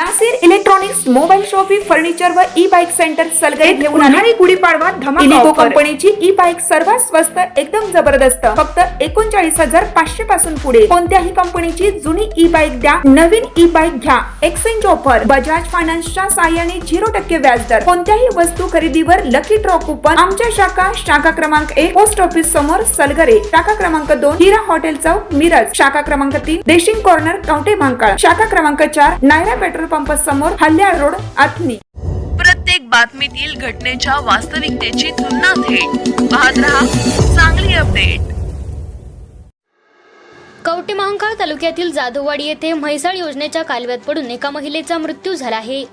Nasir electronics, mobile shoppy, furniture व E bike centre Salgare घेऊन आले गुढीपाडवा धमाका इलिको कंपनीची ई बाईक सर्वात स्वस्त, एकदम जबरदस्त, फक्त 39,500 पासून पुढे. कोणत्याही कंपनीची जुनी ई बाईक द्या, नवीन ई बाईक घ्या. एक्सचेंज ऑफर, बजाज फायनान्सच्या साहाय्याने 0% व्याजदर. कोणत्याही वस्तू खरेदीवर लकी ड्रॉ कुपन. आमच्या शाखा क्रमांक 1 पोस्ट ऑफिस समोर सलगरे, शाखा क्रमांक 2 हिरा हॉटेल चौक मिरज, शाखा क्रमांक 3 देशिंग कॉर्नर कवठे महांकाळ, शाखा क्रमांक 4 नायरा पेट्रोल पंप समोर हल्याळ रोड आथनी. प्रत्येक बातमीतील घटनेच्या वास्तविकतेची तुलना थेट पाहत रहा चांगली अपडेट. कवठे महांकाळ तालुक्यातील जाधववाडी येथे म्हैसाळ योजनेच्या कालव्यात पडून एका महिलेचा मृत्यू झाला आहे.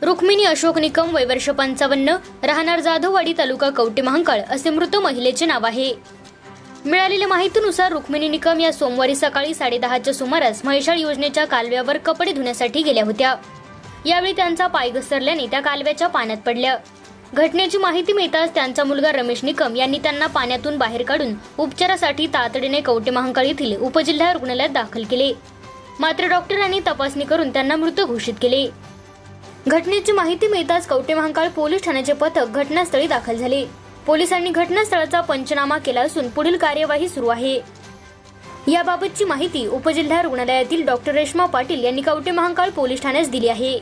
रुक्मिणी अशोक निकम, वय वर्ष 55, राहणार जाधववाडी, तालुका कवठे महांकाळ असे मृत महिलेचे नाव आहे. मिळालेल्या माहितीनुसार रुक्मिणी निकम या सोमवारी सकाळी 10:30च्या सुमारास म्हैसाळ योजनेच्या कालव्यावर कपडे धुण्यासाठी गेल्या होत्या. यावेळी त्यांचा पाय घसरल्याने त्या कालव्याच्या पाण्यात पडल्या. घटनेची माहिती मिळताच त्यांचा मुलगा रमेश निकम यांनी त्यांना पाण्यातून बाहेर काढून उपचारासाठी तातडीने कवठे महांकाळ येथील उपजिल्हा रुग्णालयात दाखल केले. मात्र डॉक्टरांनी तपासणी करून त्यांना मृत घोषित केले. घटनेची माहिती मिळताच कवठे महांकाळ पोलीस ठाण्याचे पथक घटनास्थळी दाखल झाले. पोलिसांनी घटनास्थळाचा पंचनामा केला असून पुढील कार्यवाही सुरू आहे. याबाबतची माहिती उपजिल्हा रुग्णालयातील डॉक्टर रेश्मा पाटील यांनी कवठे महांकाळ पोलीस ठाण्यास दिली आहे.